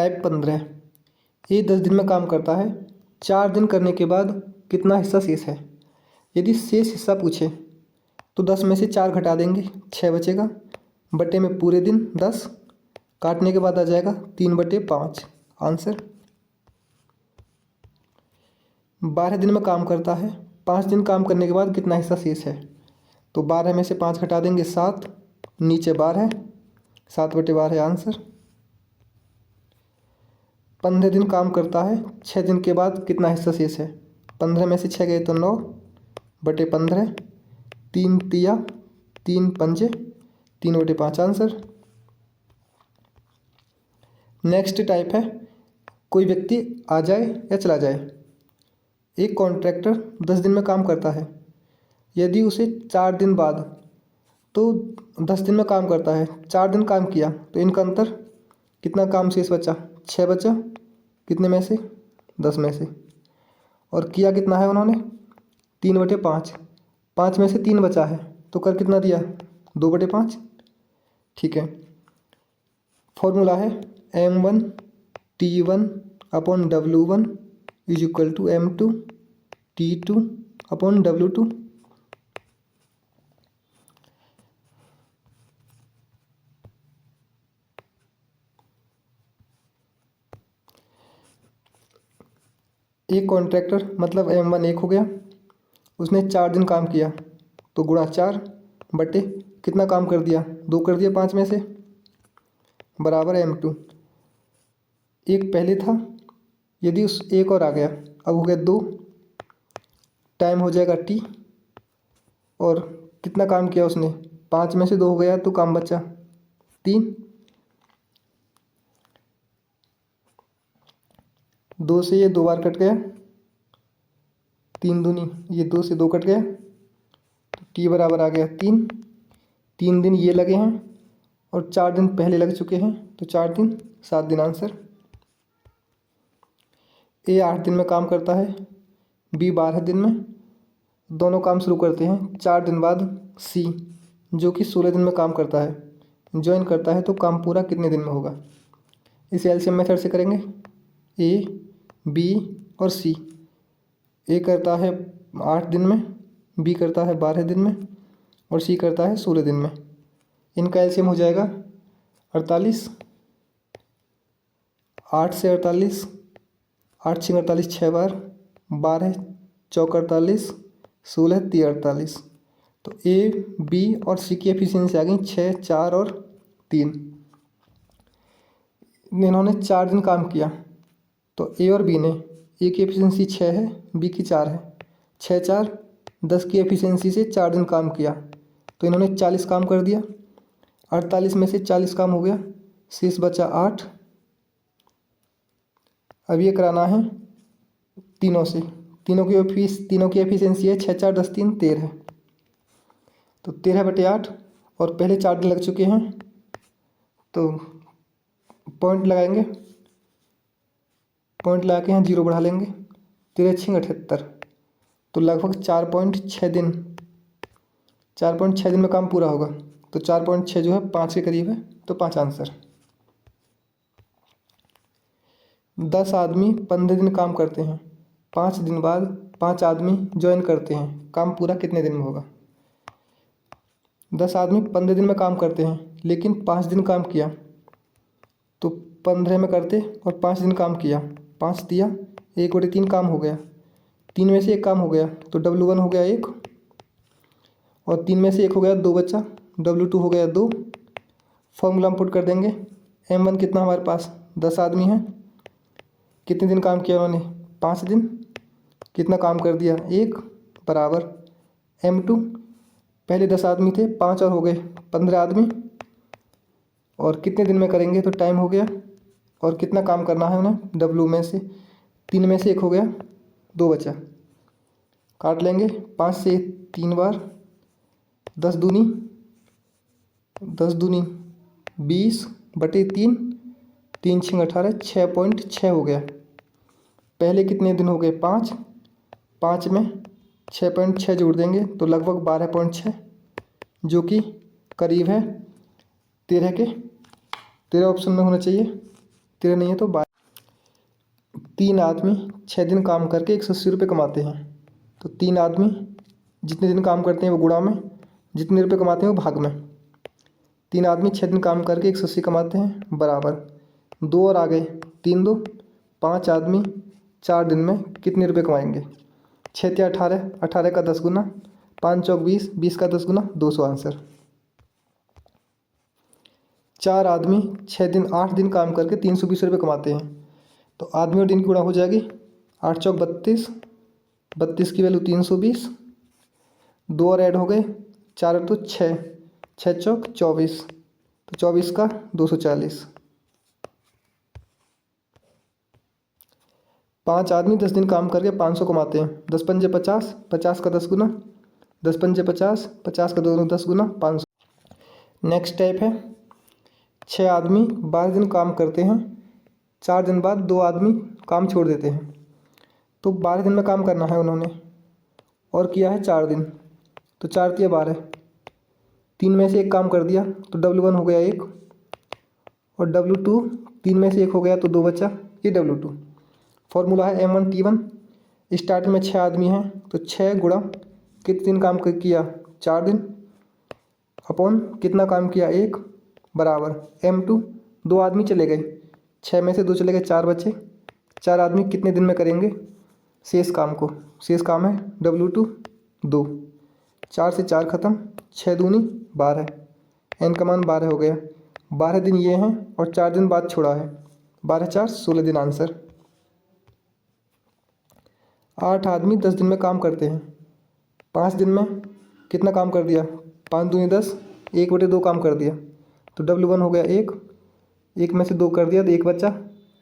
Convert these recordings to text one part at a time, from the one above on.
Type 15। ये 10 दिन में काम करता है। 4 दिन करने के बाद कितना हिस्सा शेष है। यदि शेष हिस्सा पूछे तो 10 में से 4 घटा देंगे, 6 बचेगा। बटे में पूरे दिन 10, काटने के बाद आ जाएगा 3/5। आंसर 12 दिन में काम करता है। 5 दिन काम करने के बाद कितना हिस्सा शेष है। तो 12 में से 5 घटा देंगे 7, नीचे 12 है, 7/12 है आंसर। 15 दिन काम करता है। 6 दिन के बाद कितना हिस्सा शेष है। 15 में से 6 गए तो 9/15, 3 तिया 3 पंजे 3/5 आंसर। नेक्स्ट टाइप है कोई व्यक्ति आ जाए या चला जाए। एक कॉन्ट्रैक्टर 10 दिन में काम करता है। यदि उसे 4 दिन बाद, तो 10 दिन में काम करता है, 4 दिन काम किया तो इनका अंतर कितना काम शेष बचा, 6 बचा। कितने में से, 10 में से। और किया कितना है उन्होंने, 3/5। 5 में से 3 बचा है तो कर कितना दिया, 2/5। ठीक है। फॉर्मूला है M1T1/W1 = M2T2/W2। एक कॉन्ट्रैक्टर मतलब M1 1 हो गया, उसने 4 दिन काम किया तो गुणा 4 बटे कितना काम कर दिया, 2 कर दिया 5 में से, बराबर M2। एक पहले था, यदि उस एक और आ गया, अब हो गया 2, टाइम हो जाएगा T। और कितना काम किया उसने, 5 में से 2 हो गया तो काम बचा 3। 2 से ये 2 बार कट गया, 3 दूनी, ये 2 से 2 कट गया तो T बराबर आ गया 3। 3 दिन ये लगे हैं और 4 दिन पहले लग चुके हैं तो 4 दिन 7 दिन आंसर। A 8 दिन में काम करता है, B 12 दिन में। दोनों काम शुरू करते हैं 4 दिन बाद C जो कि 16 दिन में काम करता है, ज्वाइन करता है तो काम पूरा कितने दिन में होगा। इसे एलसीएम मेथड से करेंगे। A, B और C। A करता है 8 दिन में, B करता है 12 दिन में और C करता है 16 दिन में। इनका एलसीएम हो जाएगा 48। 8 से 48, 8 6 48, 6 बार, 12 चौक 48, 16 3 48। तो A, B और C की एफिशिएंसी आ गई 6, 4 और 3। इन्होंने 4 दिन काम किया तो A और B ने, A की एफिशिएंसी 6 है, B की 4 है। 6 4 10 की एफिशिएंसी से 4 दिन काम किया तो इन्होंने 40 काम कर दिया। 48 में से 40 काम हो गया, शेष बचा 8। अब ये कराना है तीनों से। तीनों की एफिशिएंसी है 6 4 10 3 13। तो 13/8 और पहले 4 दिन लग चुके हैं तो पॉइंट लगाएंगे, पॉइंट लगा के यहाँ 0 बढ़ा लेंगे। 13 6 78 तो लगभग 4.6 दिन, 4.6 दिन में काम पूरा होगा। तो 4.6 जो है 5 के करीब है तो 5 आंसर। 10 आदमी 15 दिन काम करते हैं, 5 दिन बाद 5 आदमी ज्वाइन करते हैं, काम पूरा कितने दिन में होगा। 10 आदमी 15 दिन में काम करते हैं लेकिन 5 दिन काम किया तो 15 में करते और 5 दिन काम किया, 5 दिया 1/3 काम हो गया। 3 में से 1 काम हो गया तो W1 हो गया 1 और 3 में से 1 हो गया 2 बचा, W2 हो गया 2। फॉर्मूला हम पुट कर देंगे। M1 कितना हमारे पास 10 आदमी हैं, कितने दिन काम किया उन्होंने, 5 दिन। कितना काम कर दिया 1 बराबर M2। पहले 10 आदमी थे, 5 और हो गए 15 आदमी और कितने दिन में करेंगे तो टाइम हो गया। और कितना काम करना है उन्हें, W में से 3 में से 1 हो गया, 2 बचा, काट लेंगे। 5 से 3 बार, 10 दूनी 20/3, 3 6 18, 6.6 हो गया। पहले कितने दिन हो गए 5, 5 में 6.6 जोड़ देंगे तो लगभग 12.6 जो कि करीब है 13 के। 13 ऑप्शन में होना चाहिए। 13 नहीं है तो 3 आदमी 6 दिन काम करके 180 रुपये कमाते हैं। तो 3 आदमी जितने दिन काम करते हैं वो गुणा में, जितने रुपये कमाते हैं वो भाग में। 3 आदमी 6 दिन काम करके 180 कमाते हैं बराबर 2 और आगे 3 2 5 आदमी 4 दिन में कितने रुपये कमाएंगे। 6 × 18, 18 का 10 गुना, 5 चौक 20, 20 का 10 गुना, 200 आंसर। 4 आदमी 8 दिन काम करके 320 रुपये कमाते हैं। तो आदमी और दिन की गुणा हो जाएगी, 8 चौक 32, 32 की वैल्यू 320, 2 और ऐड हो गए, 4 और तो 6, 6 चौक 24, तो 24 का 240। 5 आदमी 10 दिन काम करके 500 कमाते हैं। 10 पंजे 50, 50 का 10 गुना, 10 पंजे 50, 50 का 10 गुना, 500। नेक्स्ट टाइप है 6 आदमी 12 दिन काम करते हैं, 4 दिन बाद 2 आदमी काम छोड़ देते हैं। तो 12 दिन में काम करना है उन्होंने और किया है 4 दिन, तो 4 × 12, 3 में से 1 काम कर दिया तो W1 हो गया 1 और W2 3 में से 1 हो गया तो 2 बचा, ये W2। फॉर्मूला है M1T1। स्टार्टिंग में 6 आदमी हैं तो 6 गुणा कितने दिन काम किया, 4 दिन, अपॉन कितना काम किया 1 बराबर M2। 2 आदमी चले गए, 6 में से 2 चले गए, 4 बचे। 4 आदमी कितने दिन में करेंगे शेष काम को, शेष काम है W2 2, 4 से 4 ख़त्म, 6 दूनी 12, n का मान 12 हो गया। 12 दिन ये हैं और 4 दिन बाद छोड़ा है, 12 4 16 दिन आंसर। 8 आदमी 10 दिन में काम करते हैं, 5 दिन में कितना काम कर दिया, 5 दूनी 10, 1/2 काम कर दिया, तो W1 हो गया 1, 1 में से 2 कर दिया तो 1 बचा,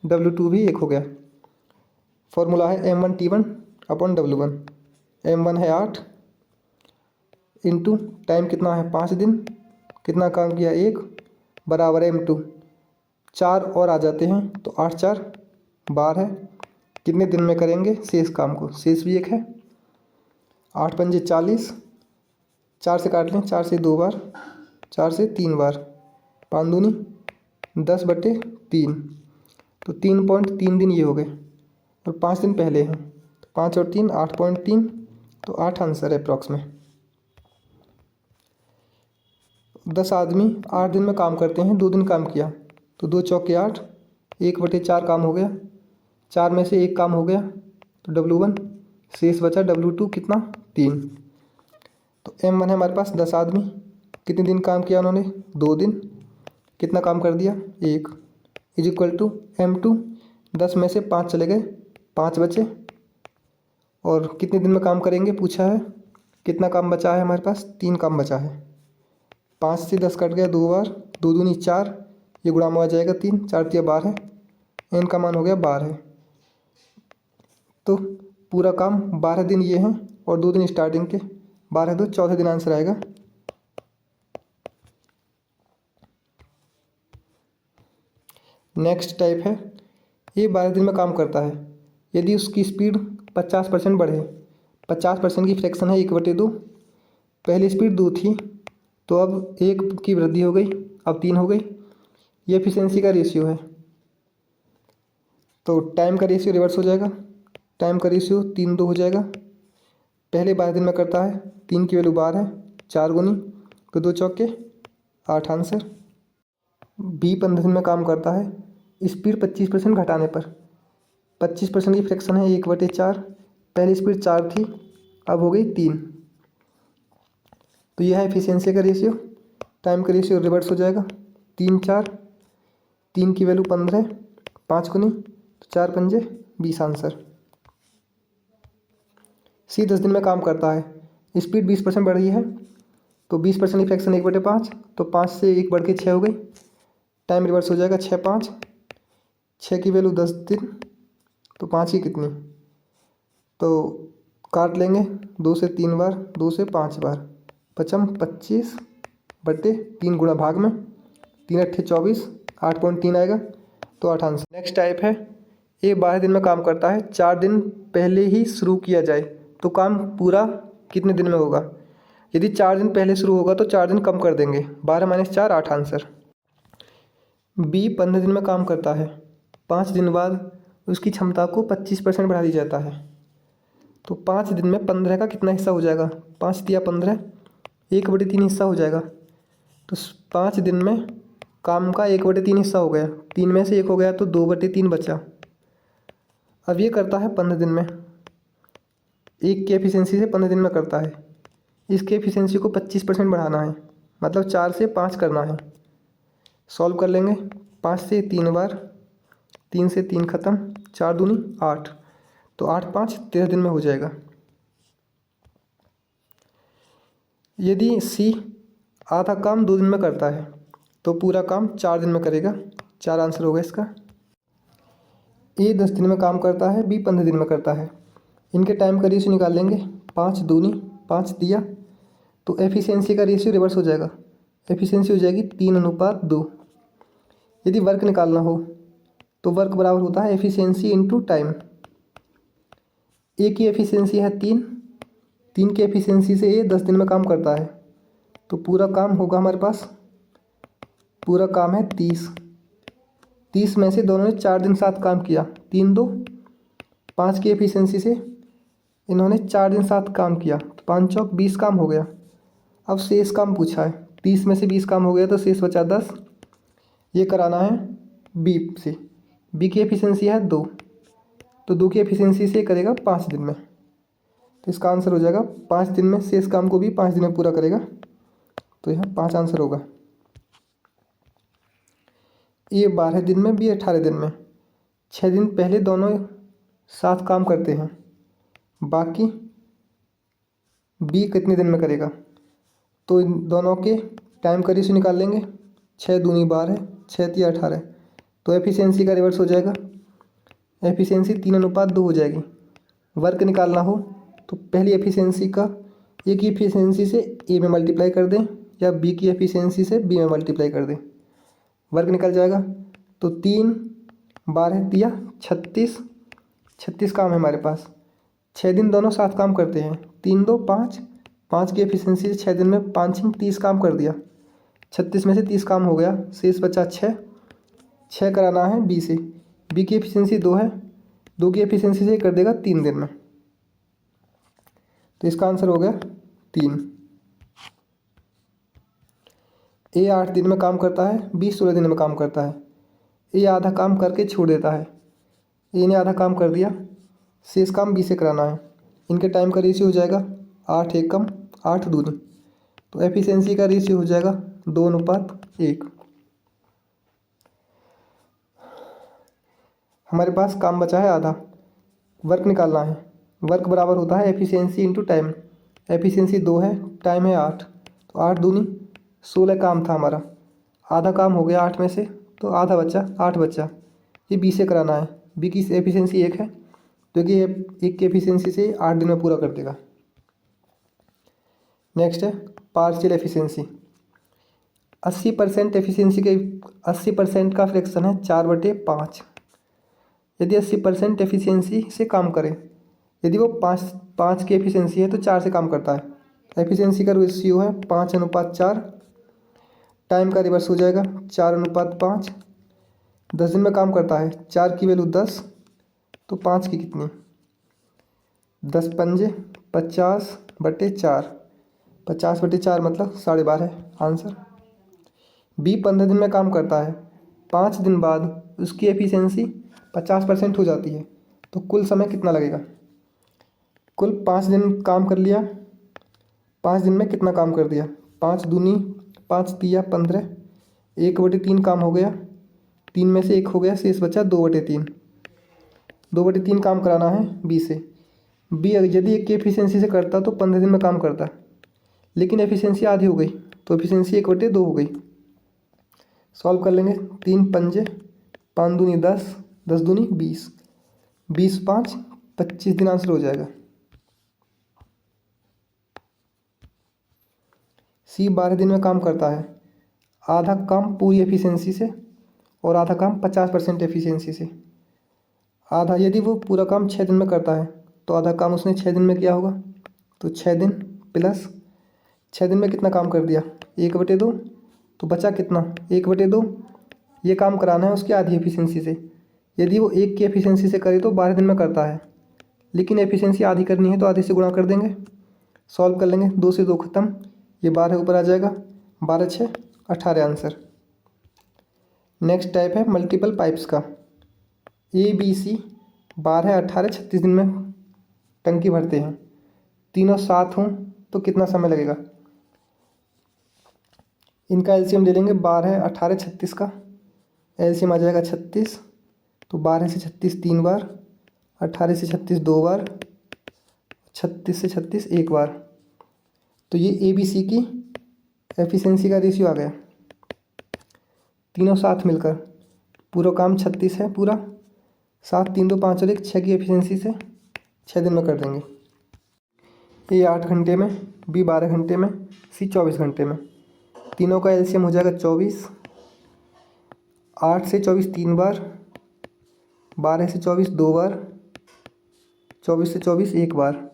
W2 भी 1 हो गया। फॉर्मूला है M1T1 अपॉन W1। M1 है 8 इंटू टाइम कितना है 5 दिन, कितना काम किया 1 बराबर M2। 4 और आ जाते हैं तो 8 4 12, कितने दिन में करेंगे शेष काम को, शेष भी 1 है। 8 पंजे 40, 4 से काट लें, 4 से 2 बार, 4 से 3 बार, 5 दूनी 10/3, तो 3.3 दिन ये हो गए और 5 दिन पहले हैं, तो 5 और 3 8.3, तो 8 आंसर है अप्रॉक्स में। 10 आदमी 8 दिन में काम करते हैं, 2 दिन काम किया तो 2 चौके 8, 1/4 काम हो गया, 4 में से 1 काम हो गया तो W1, शेष बचा W2 कितना 3। तो M1 है हमारे पास 10 आदमी, कितने दिन काम किया उन्होंने 2 दिन, कितना काम कर दिया 1 इज इक्वल टू M2। 10 में से 5 चले गए, 5 बचे और कितने दिन में काम करेंगे पूछा है, कितना काम बचा है हमारे पास 3 काम बचा है। 5 से 10 कट गया 2 बार, 2 दूनी 4, ये गुणा में आ जाएगा 3, 4 × 12, n का मान हो गया 12। तो पूरा काम 12 दिन ये हैं और 2 दिन स्टार्टिंग के, 12 2 14 दिन आंसर आएगा। नेक्स्ट टाइप है ये 12 दिन में काम करता है, यदि उसकी स्पीड 50% बढ़े, 50% की फ्रैक्शन है 1/2, पहली स्पीड 2 थी तो अब 1 की वृद्धि हो गई, अब 3 हो गई, ये एफिशिएंसी का रेशियो है। तो टाइम का रेशियो रिवर्स हो जाएगा, टाइम का रेशियो 3 2 हो जाएगा। पहले 12 दिन में करता है, 3 की वैल्यू 12 है, 4 गुनी तो 2 चौके 8 आंसर। B 15 दिन में काम करता है, स्पीड 25% घटाने पर, 25% की फ्रैक्शन है 1/4, पहली स्पीड 4 थी अब हो गई 3, तो यह है एफिशिएंसी का रेशियो। टाइम का रेशियो रिवर्स हो जाएगा, 3 4, 3 की वैल्यू 15, 5 गुनी तो 4 पंजे 20 आंसर। C 10 दिन में काम करता है, स्पीड 20% बढ़ रही है तो 20% की फ्रैक्शन 1/5, तो 5 से 1 बढ़ के 6 हो गई, टाइम रिवर्स हो जाएगा 6 5, 6 की वैल्यू 10 दिन तो 5 की कितनी, तो काट लेंगे 2 से 3 बार, 2 से 5 बार, 25/3 गुणा भाग में, 3 8 24, 8.3 आएगा तो 8 आंसर। नेक्स्ट टाइप है ये 12 दिन में काम करता है, 4 दिन पहले ही शुरू किया जाए तो काम पूरा कितने दिन में होगा। यदि 4 दिन पहले शुरू होगा तो 4 दिन कम कर देंगे, 12 - 4 8 आंसर। B 15 दिन में काम करता है, 5 दिन बाद उसकी क्षमता को 25% बढ़ा दिया जाता है। तो 5 दिन में 15 का कितना हिस्सा हो जाएगा? 5 दिया 15, 1/3 हिस्सा हो जाएगा। तो 5 दिन में काम का 1/3 हिस्सा हो गया। 3 में से 1 हो गया तो 2/3 बचा। अब ये करता है 15 दिन में, एक की एफिशिएंसी से 15 दिन में करता है। इसकी एफिशिएंसी को 25% बढ़ाना है, मतलब 4 से 5 करना है। सॉल्व कर लेंगे। 5 से 3 बार, 3 से 3 ख़त्म, 4 दूनी 8, तो 8 5 13 दिन में हो जाएगा। यदि सी आधा काम 2 दिन में करता है तो पूरा काम 4 दिन में करेगा। 4 आंसर होगा इसका। ए 10 दिन में काम करता है, बी 15 दिन में करता है। इनके टाइम का रेशियो निकाल लेंगे। 5 दूनी 5 दिया, तो एफिशिएंसी का रेशियो रिवर्स हो जाएगा। एफिशिएंसी हो जाएगी 3:2। यदि वर्क निकालना हो तो वर्क बराबर होता है एफिशिएंसी इंटू टाइम। ए की एफिशिएंसी है 3, 3 की एफिशिएंसी से ए 10 दिन में काम करता है, तो पूरा काम होगा हमारे पास, पूरा काम है 30। 30 में से दोनों ने 4 दिन साथ काम किया। 3 2 5 की एफिशिएंसी से इन्होंने 4 दिन साथ काम किया, तो 5 चौक 20 काम हो गया। अब शेष काम पूछा है। 30 में से 20 काम हो गया तो शेष बचा 10। ये कराना है बी से। बी की एफिशिएंसी है 2, तो 2 की एफिशिएंसी से करेगा 5 दिन में। तो इसका आंसर हो जाएगा 5 दिन में। शेष काम को भी 5 दिन में पूरा करेगा, तो यह 5 आंसर होगा। ए 12 दिन में, बी 18 दिन में। 6 दिन पहले दोनों साथ काम करते हैं, बाकी बी कितने दिन में करेगा? तो इन दोनों के टाइम का रेशियो निकाल लेंगे। 6 दूनी 12, 6 तिया 18, तो एफिशिएंसी का रिवर्स हो जाएगा। एफिशिएंसी 3:2 हो जाएगी। वर्क निकालना हो तो पहली एफिशिएंसी का ए की एफिशिएंसी से ए में मल्टीप्लाई कर दें, या बी की एफिशिएंसी से बी में मल्टीप्लाई कर दें। वर्क निकल जाएगा। तो 3 12 तिया 36, 36 काम है हमारे पास। 6 दिन दोनों साथ काम करते हैं। 3 2 5, 5 की एफिशिएंसी से 6 दिन में 5 6 30 काम कर दिया। 36 में से 30 काम हो गया, शेष बचा 6। 6 कराना है बी से। बी की एफिशिएंसी 2 है, 2 की एफिशिएंसी से कर देगा 3 दिन में, तो इसका आंसर हो गया 3। ए 8 दिन में काम करता है, बी 16 दिन में काम करता है। ए आधा काम करके छोड़ देता है। ए ने आधा काम कर दिया, शेष काम बी से कराना है। इनके टाइम का रेशियो हो जाएगा 8 1 कम 8 दूनी, तो एफिशिएंसी का रेशियो हो जाएगा 2:1। हमारे पास काम बचा है आधा। वर्क निकालना है। वर्क बराबर होता है एफिशिएंसी इंटू टाइम। एफिशिएंसी 2 है, टाइम है 8, तो 8 दूनी 16 काम था हमारा। आधा काम हो गया 8 में से, तो आधा बचा 8 बचा। ये बी से कराना है। बी की एफिशिएंसी 1 है, क्योंकि ये 1 की एफिशिएंसी से 8 दिन में पूरा कर देगा। नेक्स्ट है पार्शियल एफिशिएंसी। 80% एफिशिएंसी के 80% का फ्रैक्शन है 4/5। यदि 80% एफिशिएंसी से काम करे, यदि वो 5 की एफिशिएंसी है तो 4 से काम करता है। एफिशिएंसी का रेशियो है 5:4। टाइम का रिवर्स हो जाएगा 4:5। 10 दिन में काम करता है। 4 की वैल्यू 10, तो 5 की कितनी? 10 पंजे 50/4, 50/4 मतलब 12.5 आंसर। बी 15 दिन में काम करता है। 5 दिन बाद उसकी एफिशिएंसी 50% हो जाती है, तो कुल समय कितना लगेगा? कुल 5 दिन काम कर लिया। 5 दिन में कितना काम कर दिया? 5 दूनी 5 तिया 15, 1/3 काम हो गया। 3 में से 1 हो गया, शेष बचा 2/3। 2/3 काम कराना है बी से। बी यदि 1 की एफिशिएंसी से करता तो 15 दिन में काम करता, लेकिन एफिशिएंसी आधी हो गई, तो एफिशिएंसी 1/2 हो गई। सॉल्व कर लेंगे। 3 पंजे 5 दूनी 10, 10 दूनी 20, 20 5 25 दिन आंसर हो जाएगा। सी 12 दिन में काम करता है। आधा काम पूरी एफिशिएंसी से और आधा काम 50% एफिशिएंसी से। आधा यदि वो पूरा काम 6 दिन में करता है, तो आधा काम उसने 6 दिन में किया होगा, तो 6 दिन प्लस 6 दिन में कितना काम कर दिया? 1/2, तो बचा कितना? 1/2। ये काम कराना है उसकी आधी एफिशिएंसी से। यदि वो 1 की एफिशिएंसी से करे तो 12 दिन में करता है, लेकिन एफिशिएंसी आधी करनी है तो आधे से गुणा कर देंगे, सॉल्व कर लेंगे। 2 से 2 खत्म, ये 12 ऊपर आ जाएगा, 12 6 18 आंसर। नेक्स्ट टाइप है मल्टीपल पाइप्स का। ABC 12 18 36 दिन में टंकी भरते हैं, तीनों साथ हों तो कितना समय लगेगा। इनका एलसीएम ले लेंगे, 12 18 36 का एलसीएम आ जाएगा 36। तो 12 से 36 3 बार, 18 से 36 2 बार, 36 से 36 1 बार। तो ये ABC की एफिशिएंसी का रेशियो आ गया। तीनों साथ मिलकर पूरा काम 36 है पूरा, 7 3 2 5 और 1 6 की एफिशिएंसी से 6 दिन में कर देंगे। ए 8 घंटे में, बी 12 घंटे में, सी 24 घंटे में। तीनों का एलसीएम हो जाएगा 24। 8 से 24 3 बार, 12 से 24 2 बार, 24 से 24 1 बार।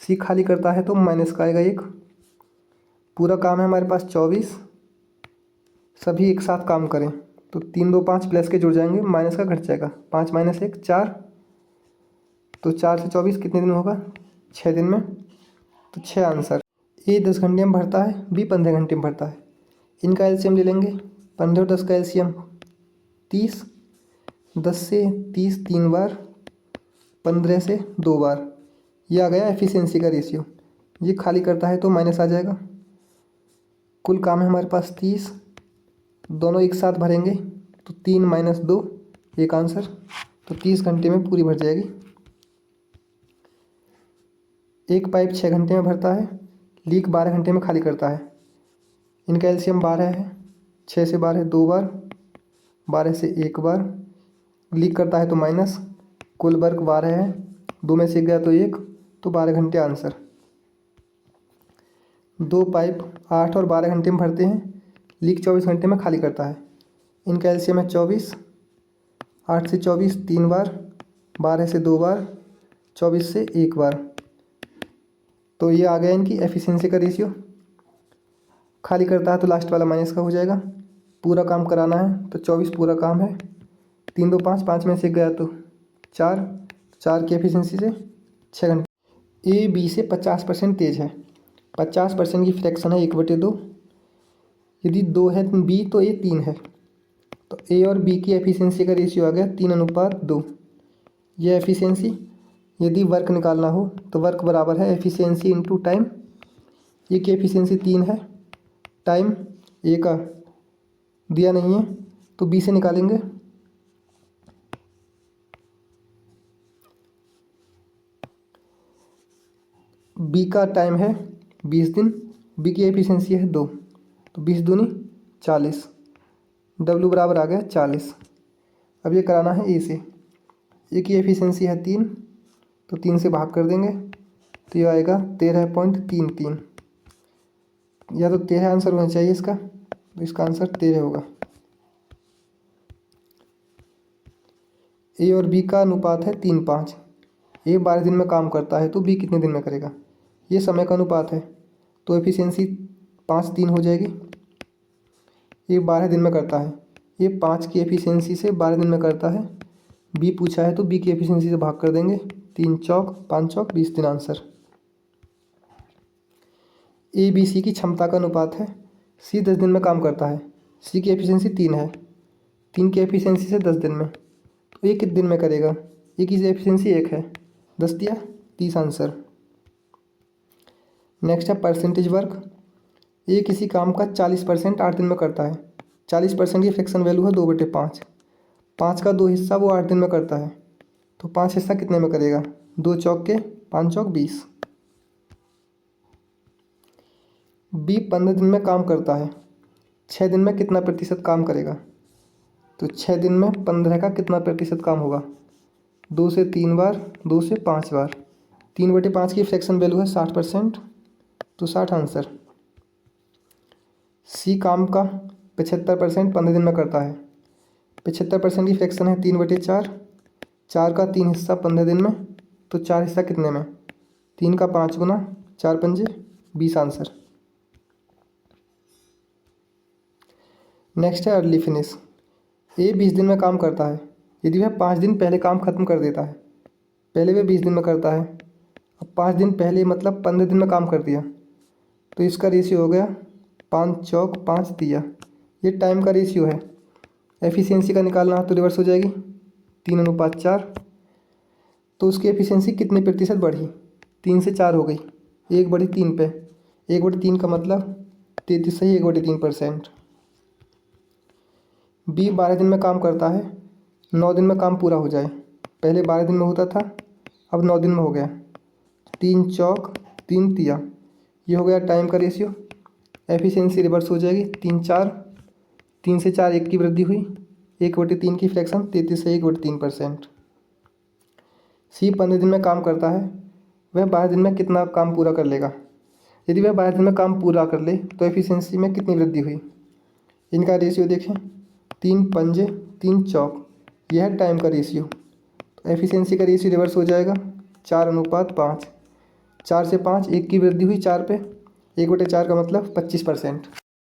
सी खाली करता है तो माइनस का आएगा 1। पूरा काम है हमारे पास 24, सभी एक साथ काम करें तो 3 2 5 प्लस के जुड़ जाएंगे, माइनस का घट जाएगा, 5 माइनस 1 4। तो 4 से 24 कितने दिन में होगा, 6 दिन में। तो 6 आंसर। ए 10 घंटे में भरता है, बी 15 घंटे में भरता है। इनका एलसीएम ले लेंगे, 15 और 10 का एलसीएम 30, 10 से 30 3 बार, 15 से 2 बार। ये आ गया एफिशिएंसी का रेशियो। ये खाली करता है तो माइनस आ जाएगा। कुल काम है हमारे पास 30, दोनों एक साथ भरेंगे तो 3 माइनस 2 एक आंसर। तो 30 घंटे में पूरी भर जाएगी। एक पाइप 6 घंटे में भरता है, लीक 12 घंटे में खाली करता है। इनका एलसीएम 12 है, 6 से 12 2 बार, 12 से 1 बार। लीक करता है तो माइनस, कुल वर्क 12 है, 2 में से 1 गया तो 1, तो 12 घंटे आंसर। 2 पाइप 8 और 12 घंटे में भरते हैं, लीक 24 घंटे में खाली करता है। इनका एलसीएम है 24। 8 से 24 3 बार, 12 से 2 बार, 24 से 1 बार। तो ये आ गया इनकी एफिशिएंसी का रेशियो। खाली करता है तो लास्ट वाला माइनस का हो जाएगा। पूरा काम कराना है तो 24 पूरा काम है, 3 2 5, 5 में से 1 गया तो 4, 4 की एफिशिएंसी से 6 घंटे। ए बी से 50% तेज है, 50% की फ्रैक्शन है 1/2। यदि 2 है बी तो ए 3 है, तो ए और बी की एफिशिएंसी का रेशियो आ गया 3:2। यह एफिशिएंसी, यदि वर्क निकालना हो तो वर्क बराबर है एफिशिएंसी इंटू टाइम। ए की एफिशिएंसी 3 है, टाइम ए का दिया नहीं है तो बी से निकालेंगे। बी का टाइम है 20 दिन, बी की एफिशिएंसी है 2, तो 20 दूनी 40, डब्ल्यू बराबर आ गया 40। अब ये कराना है ए से। ए की एफिशिएंसी है 3, तो 3 से भाग कर देंगे तो ये आएगा 13.33। या तो 13 आंसर होना चाहिए इसका, तो इसका आंसर 13 होगा। ए और बी का अनुपात है 3:5। ए 12 दिन में काम करता है तो बी कितने दिन में करेगा। ये समय का अनुपात है तो एफिशिएंसी 5:3 हो जाएगी। ये 12 दिन में करता है, ये 5 की एफिशिएंसी से 12 दिन में करता है। बी पूछा है तो बी की एफिशिएंसी से भाग कर देंगे, 3 चौक 5 चौक 20 दिन आंसर। ए बी सी की क्षमता का अनुपात है। सी 10 दिन में काम करता है, सी की एफिशिएंसी 3 है, 3 की एफिशिएंसी से 10 दिन में, तो ये कितने दिन में करेगा। ए की एफिशिएंसी 1 है, 10 दिया 30 आंसर। नेक्स्ट है परसेंटेज वर्क। ये किसी काम का 40% 8 दिन में करता है। 40% की फ्रैक्शन वैल्यू है 2/5। 5 का 2 हिस्सा वो 8 दिन में करता है, तो 5 हिस्सा कितने में करेगा, 2 चौक के 5 चौक 20। बी 15 दिन में काम करता है, 6 दिन में कितना प्रतिशत काम करेगा। तो 6 दिन में 15 का कितना प्रतिशत काम होगा, 2 से 3 बार, 2 से 5 बार। 3/5 की फ्रैक्शन वैल्यू है 60%, तो 60 आंसर। सी काम का 75% 15 दिन में करता है। 75% की फ्रैक्शन है 3/4। 4 का 3 हिस्सा 15 दिन में, तो 4 हिस्सा कितने में, 3 का 5 गुना 4 पंजे 20 आंसर। नेक्स्ट है अर्ली फिनिश। ए 20 दिन में काम करता है, यदि वह 5 दिन पहले काम ख़त्म कर देता है, पहले वह 20 दिन में करता है, अब 5 दिन पहले मतलब 15 दिन में काम कर दिया, तो इसका रेशियो हो गया 5 चौक 5 दिया। ये टाइम का रेशियो है। एफिशिएंसी का निकालना तो रिवर्स हो जाएगी 3:4। तो उसकी एफिशिएंसी कितने प्रतिशत बढ़ी? 3 से 4 हो गई, 1 बढ़ी 3 पे। 1/3 का मतलब 33 सही 1/3%। बी 12 दिन में काम करता है, 9 दिन में काम पूरा हो जाए। पहले 12 दिन में होता था, अब 9 दिन में हो गया। 3 चौक 3 तिया, ये हो गया टाइम का रेशियो। एफिशिएंसी रिवर्स हो जाएगी 3 से 4 1 की वृद्धि हुई, 1/3 की फ्रैक्शन 33 से 1/3%। सी 15 दिन में काम करता है, वह 12 दिन में कितना काम पूरा कर लेगा? यदि वह 12 दिन में काम पूरा कर ले तो एफिशिएंसी में कितनी वृद्धि हुई? इनका रेशियो देखें, 3 पंजे 3 चौक, यह है टाइम का रेशियो। तो एफिशिएंसी का रेशियो रिवर्स हो जाएगा 4:5। 4 से 5 1 की वृद्धि हुई 4 पे, 1/4 का मतलब 25%।